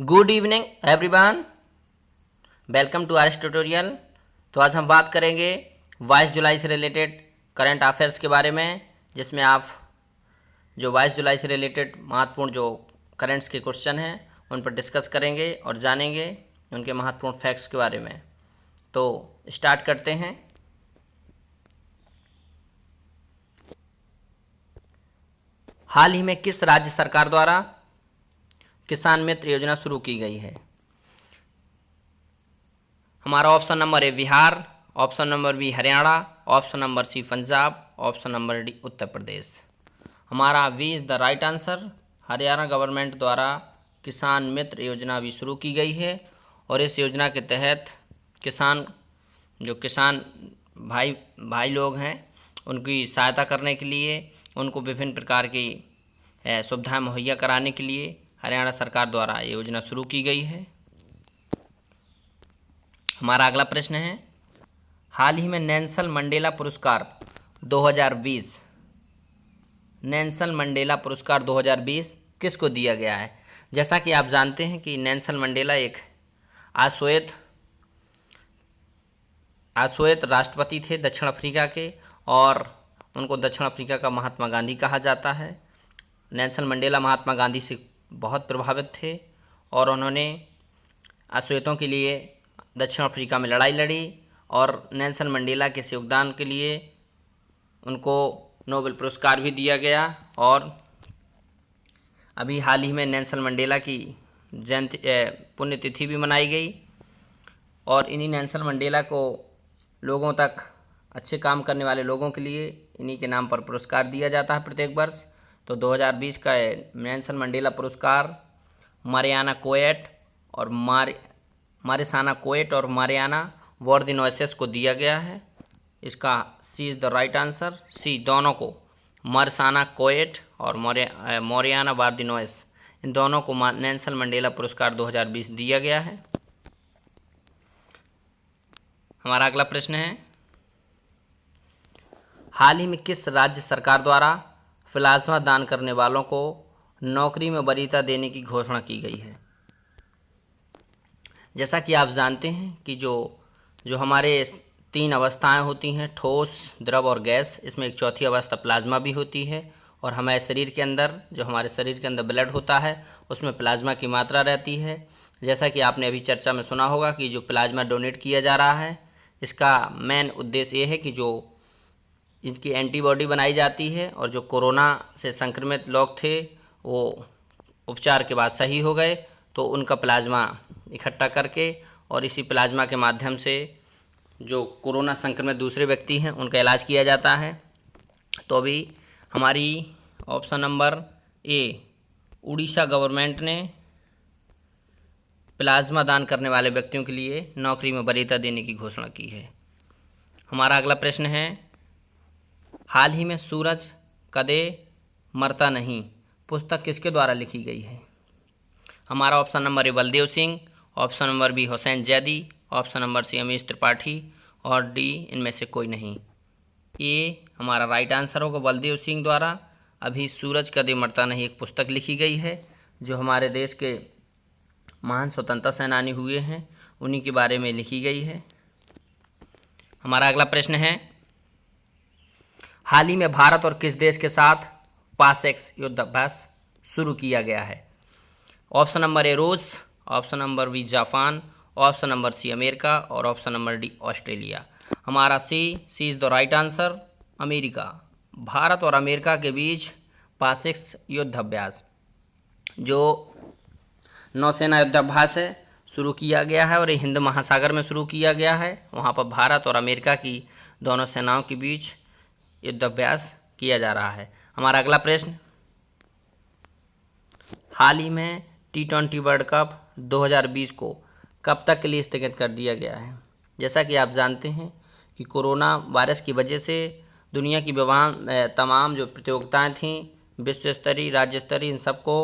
Good evening everyone, welcome to our tutorial. तो आज हम बात करेंगे 22 जुलाई से रिलेटेड करंट अफेयर्स के बारे में, जिसमें आप जो 22 जुलाई से रिलेटेड महत्वपूर्ण जो करंट्स के क्वेश्चन हैं उन पर डिस्कस करेंगे और जानेंगे उनके महत्वपूर्ण फैक्ट्स के बारे में। तो स्टार्ट करते हैं। हाल ही में किस राज्य सरकार द्वारा किसान मित्र योजना शुरू की गई है? हमारा option number A Bihar, option number B Haryana, option number C Punjab, option number D Uttar Pradesh. हमारा B is the right answer. Haryana government द्वारा किसान मित्र योजना भी शुरू की गई है और इस योजना के तहत किसान भाई लोग हैं उनकी सहायता करने के लिए, उनको विभिन्न प्रकार की सुविधाएं मुहैया कराने के लिए हरियाणा सरकार द्वारा ये योजना शुरू की गई है। हमारा अगला प्रश्न है, हाल ही में नेल्सन मंडेला पुरस्कार 2020 नेल्सन मंडेला पुरस्कार 2020 किसको दिया गया है? जैसा कि आप जानते हैं कि नेल्सन मंडेला एक आश्वेत राष्ट्रपति थे दक्षिण अफ्रीका के, और उनको दक्षिण अफ्रीका का महात्मा गांधी कहा जाता है। नेल्सन मंडेला महात्मा गांधी से बहुत प्रभावित थे और उन्होंने अश्वेतों के लिए दक्षिण अफ्रीका में लड़ाई लड़ी और नेल्सन मंडेला के इस योगदान के लिए उनको नोबेल पुरस्कार भी दिया गया। और अभी हाल ही में नेल्सन मंडेला की जयंती पुण्यतिथि भी मनाई गई और इन्हीं नेल्सन मंडेला को लोगों तक अच्छे काम करने वाले लोगों के लिए इन्हीं के नाम पर पुरस्कार दिया जाता है प्रत्येक वर्ष। तो 2020 का नेल्सन मंडेला पुरस्कार मारियाना कोएट और मारिसाना कोएट और मारियाना वार्दिनोइसेस को दिया गया है। इसका सी इज़ द राइट आंसर। सी, दोनों को, मारिसाना कोएट और मारियाना वार्दिनोइस, इन दोनों को नेल्सन मंडेला पुरस्कार 2020 दिया गया है। हमारा अगला प्रश्न है, हाल ही में किस राज्य सरकार द्वारा प्लाज्मा दान करने वालों को नौकरी में वरीयता देने की घोषणा की गई है? जैसा कि आप जानते हैं कि जो हमारे 3 अवस्थाएं होती हैं, ठोस, द्रव और गैस, इसमें एक चौथी अवस्था प्लाज्मा भी होती है। और हमारे शरीर के अंदर ब्लड होता है उसमें प्लाज्मा की मात्रा रहती है। जैसा कि आपने अभी चर्चा में सुना होगा कि जो प्लाज्मा डोनेट किया जा रहा है, इसका मेन उद्देश्य ये है कि जो इनकी एंटीबॉडी बनाई जाती है और जो कोरोना से संक्रमित लोग थे वो उपचार के बाद सही हो गए तो उनका प्लाज्मा इकट्ठा करके और इसी प्लाज्मा के माध्यम से जो कोरोना संक्रमित दूसरे व्यक्ति हैं उनका इलाज किया जाता है। तो अभी हमारी ऑप्शन नंबर ए, उड़ीसा गवर्नमेंट ने प्लाज्मा दान करने वाले व्यक्तियों के लिए नौकरी में वरीयता देने की घोषणा की है। हमारा अगला प्रश्न है, हाल ही में सूरज कदे मरता नहीं पुस्तक किसके द्वारा लिखी गई है? हमारा option number A Baldev Singh, option number B Hussain Zaidi, option number C Amish Tripathi और डी इनमें से कोई नहीं। ए हमारा राइट आंसर होगा, बलदेव सिंह द्वारा अभी सूरज कदे मरता नहीं एक पुस्तक लिखी गई है, जो हमारे देश के महान स्वतंत्रता सेनानी हुए हैं उन्हीं के बारे में लिखी गई है। हमारा अगला प्रश्न है, हाल ही में भारत और किस देश के साथ पासेक्स युद्धाभ्यास शुरू किया गया है? ऑप्शन नंबर ए रूस, option number B Japan, option number C America और ऑप्शन नंबर डी ऑस्ट्रेलिया। हमारा C is the right answer, America. Bharat और अमेरिका के बीच पासेक्स युद्धाभ्यास जो नौसेना युद्धाभ्यास है शुरू किया गया है और ये हिंद महासागर में शुरू किया गया है। वहाँ पर भारत और अमेरिका की दोनों सेनाओं के बीच युद्धाभ्यास किया जा रहा है। हमारा अगला प्रश्न, हाल ही में T20 वर्ल्ड कप 2020 को कब तक के लिए स्थगित कर दिया गया है? जैसा कि आप जानते हैं कि कोरोना वायरस की वजह से दुनिया की तमाम जो प्रतियोगिताएं थीं, विश्व स्तरीय, राज्य स्तरीय, इन सबको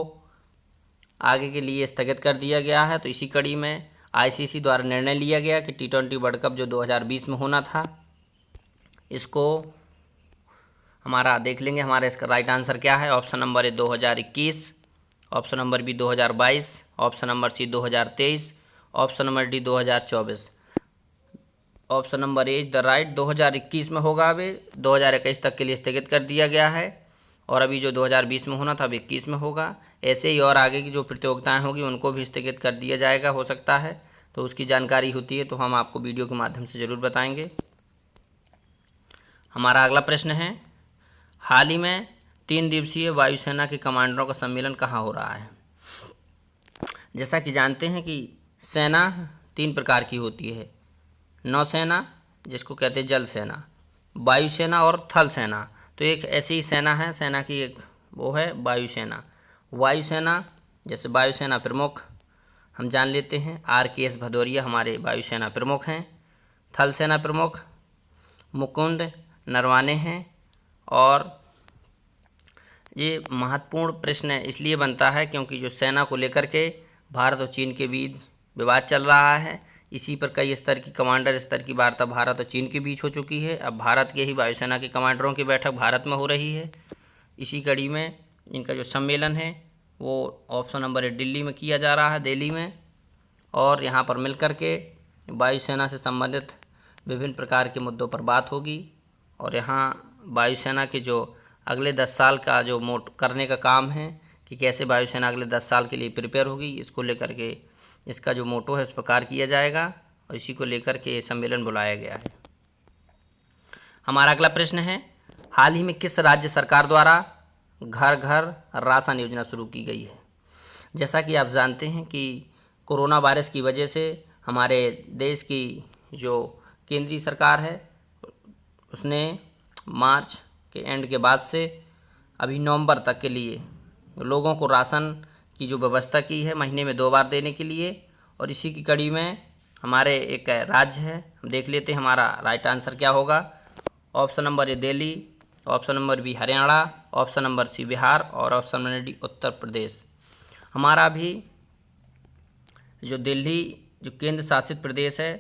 आगे के लिए स्थगित कर दिया गया है। तो इसी कड़ी में ICC द्वारा निर्णय लिया गया कि T20 वर्ल्ड कप जो 2020 में होना था, इसको हमारा देख लेंगे। हमारा इसका राइट आंसर क्या है? Option number A 2021, option number B 2022, option number C 2023, option number D 2024। Option number A the right 2021 में होगा। अभी 2021 तक के लिए स्थगित कर दिया गया है और अभी जो 2020 में होना था अब 21 में होगा। ऐसे ही और आगे की जो प्रतियोगिताएं होगी उनको भी स्थगित कर दिया जाएगा, हो सकता है। तो उसकी जानकारी होती है तो हम आपको वीडियो के माध्यम से ज़रूर बताएंगे। हमारा अगला प्रश्न है, हाल ही में 3 दिवसीय वायुसेना के कमांडरों का सम्मेलन कहाँ हो रहा है। जैसा कि जानते हैं कि सेना 3 प्रकार की होती है, नौसेना जिसको कहते हैं जल सेना, वायुसेना और थल सेना। तो एक ऐसी ही सेना है, सेना की एक वो है वायुसेना। वायुसेना जैसे वायुसेना प्रमुख हम जान लेते हैं, RKS भदौरिया हमारे वायुसेना प्रमुख हैं। थल सेना प्रमुख मुकुंद नरवाने हैं। और ये महत्वपूर्ण प्रश्न इसलिए बनता है क्योंकि जो सेना को लेकर के भारत और चीन के बीच विवाद चल रहा है, इसी पर कई स्तर की कमांडर स्तर की वार्ता भारत और चीन के बीच हो चुकी है। अब भारत के ही वायुसेना के कमांडरों की बैठक भारत में हो रही है। इसी कड़ी में इनका जो सम्मेलन है वो ऑप्शन नंबर ए दिल्ली में किया जा रहा है, दिल्ली में। और यहाँ पर मिलकर के वायुसेना से संबंधित विभिन्न प्रकार के मुद्दों पर बात होगी। और यहाँ वायुसेना के जो अगले 10 साल का जो करने का काम है कि कैसे वायुसेना अगले 10 साल के लिए प्रिपेयर होगी, इसको लेकर के इसका जो मोटो है उस पर कार्य किया जाएगा और इसी को लेकर के सम्मेलन बुलाया गया है। हमारा अगला प्रश्न है, हाल ही में किस राज्य सरकार द्वारा घर घर राशन योजना शुरू की गई है। जैसा कि आप जानते हैं कि कोरोना वायरस की वजह से हमारे देश की जो केंद्रीय सरकार है उसने मार्च के एंड के बाद से अभी नवंबर तक के लिए लोगों को राशन की जो व्यवस्था की है महीने में 2 बार देने के लिए। और इसी की कड़ी में हमारे एक राज्य है, हम देख लेते हैं हमारा राइट आंसर क्या होगा। Option number A Delhi, option number B Haryana, option number C Bihar और option number D Uttar Pradesh. हमारा भी जो दिल्ली जो केंद्र शासित प्रदेश है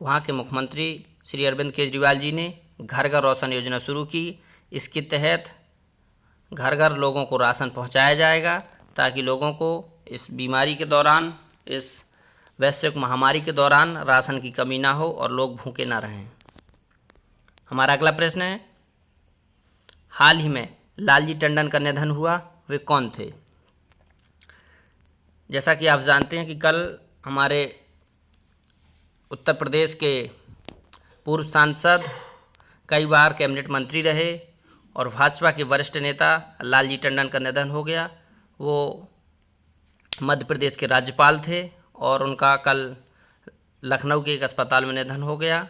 वहाँ के मुख्यमंत्री श्री अरविंद केजरीवाल जी ने घर घर राशन योजना शुरू की। इसके तहत घर घर लोगों को राशन पहुँचाया जाएगा ताकि लोगों को इस बीमारी के दौरान, इस वैश्विक महामारी के दौरान राशन की कमी ना हो और लोग भूखे ना रहें। हमारा अगला प्रश्न है, हाल ही में लालजी टंडन का निधन हुआ, वे कौन थे। जैसा कि आप जानते हैं कि कल हमारे उत्तर प्रदेश के पूर्व सांसद, कई बार कैबिनेट मंत्री रहे और भाजपा के वरिष्ठ नेता लालजी टंडन का निधन हो गया। वो मध्य प्रदेश के राज्यपाल थे और उनका कल लखनऊ के एक अस्पताल में निधन हो गया।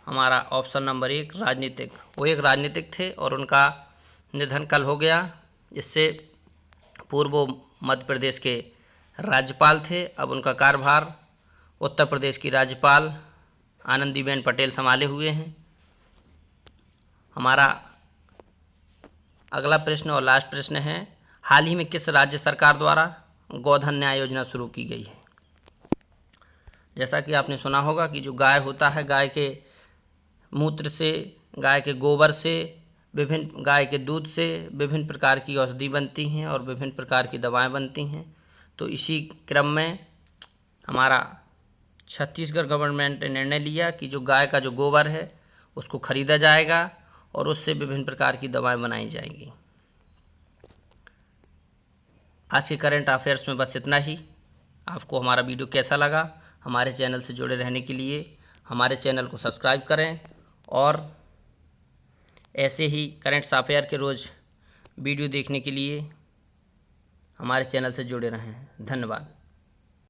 हमारा ऑप्शन नंबर 1 राजनीतिक, वो एक राजनीतिक थे और उनका निधन कल हो गया। इससे पूर्व वो मध्य प्रदेश के राज्यपाल थे, अब उनका कार्यभार उत्तर प्रदेश की राज्यपाल आनंदीबेन पटेल संभाले हुए हैं। हमारा अगला प्रश्न और लास्ट प्रश्न है, हाल ही में किस राज्य सरकार द्वारा गोधन न्याय योजना शुरू की गई है। जैसा कि आपने सुना होगा कि जो गाय होता है, गाय के मूत्र से, गाय के गोबर से, विभिन्न गाय के दूध से विभिन्न प्रकार की औषधि बनती हैं और विभिन्न प्रकार की दवाएं बनती हैं। तो इसी क्रम में हमारा छत्तीसगढ़ गवर्नमेंट ने निर्णय लिया कि जो गाय का जो गोबर है उसको खरीदा जाएगा और उससे विभिन्न प्रकार की दवाएं बनाई जाएंगी। आज के करंट अफेयर्स में बस इतना ही। आपको हमारा वीडियो कैसा लगा, हमारे चैनल से जुड़े रहने के लिए हमारे चैनल को सब्सक्राइब करें और ऐसे ही करंट अफेयर के रोज़ वीडियो देखने के लिए हमारे चैनल से जुड़े रहें। धन्यवाद।